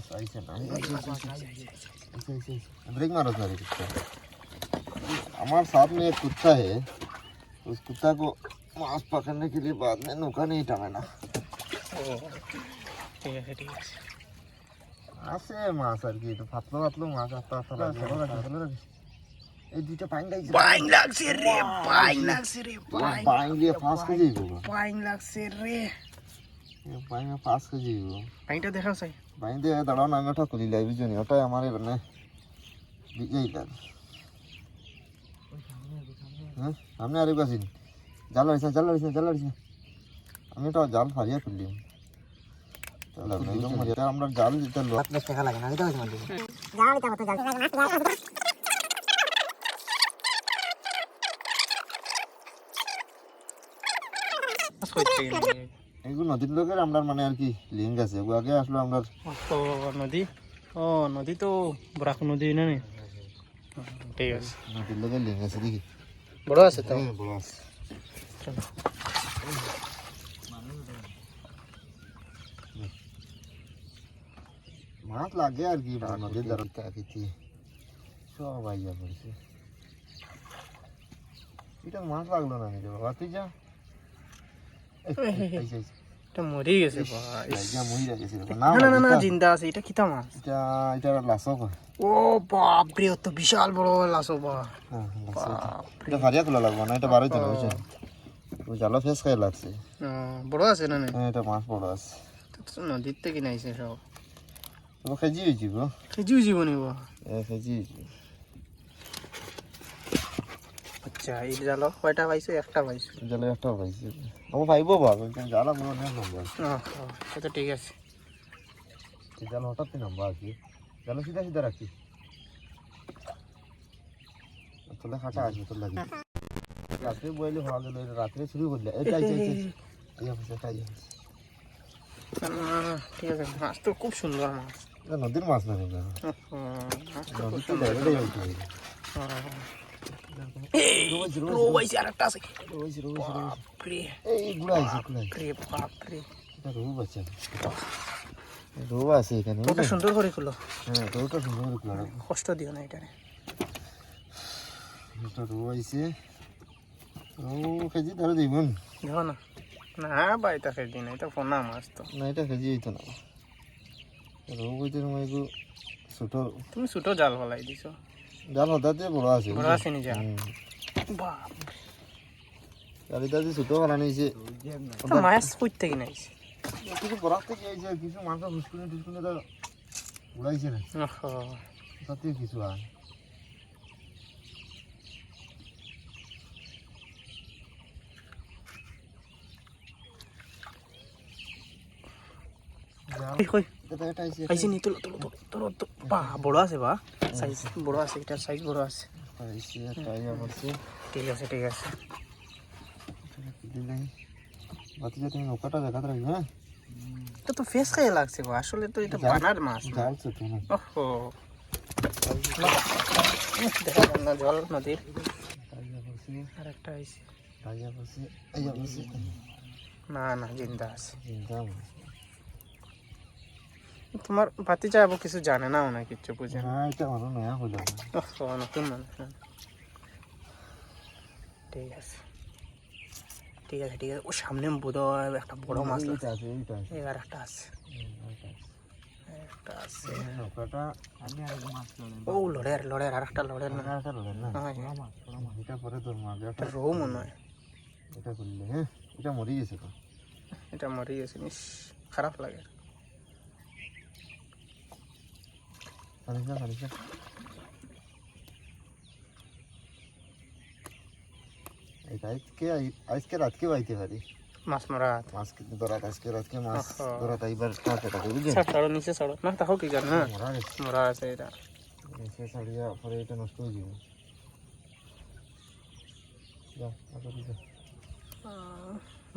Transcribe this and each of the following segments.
मास ऐसे ना ब्रेक मारो सारे कुत्ता हमारे साथ में एक कुत्ता है उस कुत्ता को मांस पकड़ने के लिए बाद में नौका नहीं टांगना ঠিক আছে ঠিক আছে আছে মাছ আর কি তো পাতলা পাতলা মাছ আস্তে আস্তে লাগে এই দুইটা পাইন লাগছে বাইং লাগছে রে বাইং লাগছে রে পাইন দিয়ে 5 কেজি গো বাইং লাগছে রে এই পাইন 5 কেজি গো বাইংটা দেখাও চাই পাইন দিয়ে দাঁড়াও না আমি ওটা খুলি লাইভ জনি ওটাই আমার মানে দিয়েইটা হ্যাঁ সামনে আরেক আছে জাল লাইছে আমি তো জাল ফারিয়া খুললি চলো একদম মজা আমরা জাল দিতে লোক 50 টাকা লাগে না দিতে হবে মানে জাল দিতে হবে তো জাল এগুলো নদীর লোকের আমরা মানে আর কি লিঙ্ক আছে ওগুলো আগে আসলো আমরা তো নদী ও নদী তো বরাক নদী না নে ঠিক আছে নদীর লোকের লিঙ্ক আছে দেখি বড় আছে তো বড় আছে চলো মাছ লাগে আর কি নদীর দাঁড়াতে আকিতি সব আইয়া পড়ছে এটা মাছ লাগলো না রে বাবা তুই যা এটা মরে গেছে ভাই যা মরি গেছে না না না জিন্দা আছে এটা কিতা মাছ এটা লাসো ও বাপ রে তো বিশাল বড় লাসো বা হ্যাঁ লাসো এটা ফারিয়া খোলা লাগবে না এটা বারোই তো না বুঝছেন ওই জালো ফেস খাই লাগছে বড় আছে না হ্যাঁ এটা মাছ বড় আছে তো নদীর থেকে নাইছে সব ও খেজি হয়েছি গো খেজু জীবনী বা খেজি আচ্ছা এই জালো কয়টা পাইছো একটা পাইছো জালে একটা পাইছি ও পাইবো বাবা জালা বড় না নম্বর তো ঠিক আছে জাল হঠাৎ নাম্বার আর কি জাল সিধা সিধা রাখি তোলে খাটা আছে তোর লাগি রাতে বইলে হওয়া গেল রাতে শুরু করলে এটাই ঠিক আছে মাছ তো খুব সুন্দর মাছ নদীর মাছ না কিন্তু সুন্দর করে খুলো হ্যাঁ কষ্ট দিও না এটা কেজি ধরে দিবেন দেখো না না বাইতা খেজি না এটা ফোনা মাছ তো না এটা কেজি হইতো না রৌ বইতের মাইগু ছোট তুমি ছোট জাল ফলাই দিছো জাল হঠাৎ বড় আছে বড় আছে নি জাল বাপ গাড়িটা যে ছোট বানা নিয়েছে মাছ কই থেকে নাইছে কিছু বরাক থেকে এই যে কিছু মাংস হুসকুনে তো উড়াইছে না তাতে কিছু আর আইসি নি তোলো বা বড় আছে বা সাইজ বড় আছে এটার সাইজ বড় আছে ঠিক আছে ঠিক আছে তুমি নৌকাটা দেখাতে রাখবে হ্যাঁ এটা তো ফেস খাই লাগছে গো আসলে তো এটা বানার মাছ জাল ছোট না ওহো দেখা যায় না জল নদীর আর একটা আইসি না না জিন্দা আছে তোমার বাতি যাবো কিছু জানে না না কিছু বুঝে না এটা আমার নয়া হলো নতুন মানুষ ঠিক আছে ঠিক আছে ঠিক আছে ও সামনে বোধ একটা বড় মাছ আছে এবার একটা আছে একটা আছে ও লড়ের আর একটা লড়ের না এটা পরে তোর মাছ একটা রৌ মনে হয় এটা করলে হ্যাঁ এটা মরে গেছে তো এটা মরে গেছে নিস খারাপ লাগে আজকে রাতকে বাইতে পারি মাছ মারা মাছ ধরা আজকে রাতকে মাছ ধরা তাইবার ছাড়ো নিচে ছাড়ো না তাহলে কি জানো মরা আছে এটা নিচে ছাড়িয়া পরে এটা নষ্ট হয়ে যাবে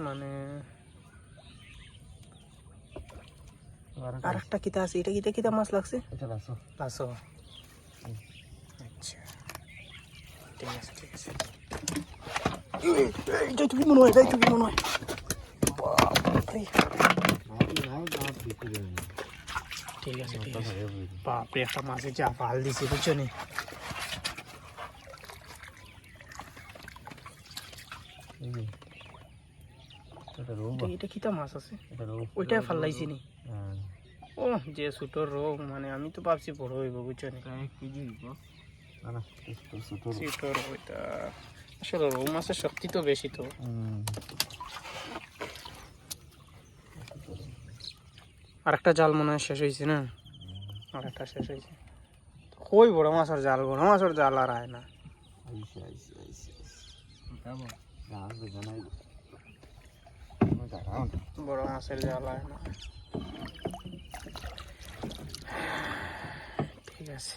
মানে আর একটা কিতা আছে এটা কিতা কিতা মাছ লাগছে এটা লাসো আচ্ছা ঠিক আছে এইটাই তুমি মনে হয় ঠিক আছে ঠিক মাছটা আছে ধরে বুঝলি। বাপরে একটা মাছের যা পাল দিছে বুঝছো নি এই যে, এটা রৌ এটা এটা কিতা মাছ আছে এটা রৌ ওইটাই ফাল্লাইছি নি হ্যাঁ ও যে ছোটো রোগ মানে আমি তো ভাবছি বড় হইব বুঝছো নি না না ছোটো ছোটো রোগ ওইটা আসলে রৌ মাছের শক্তি তো বেশি তো আরেকটা জাল মনে হয় শেষ হয়েছে না আরেকটা শেষ হয়েছে কই বড় মাছের জাল আর আয় না আইসে আইসে আইসে না বুঝে নাই দাঁড়াও বড় মাছের জাল আয় না ঠিক আছে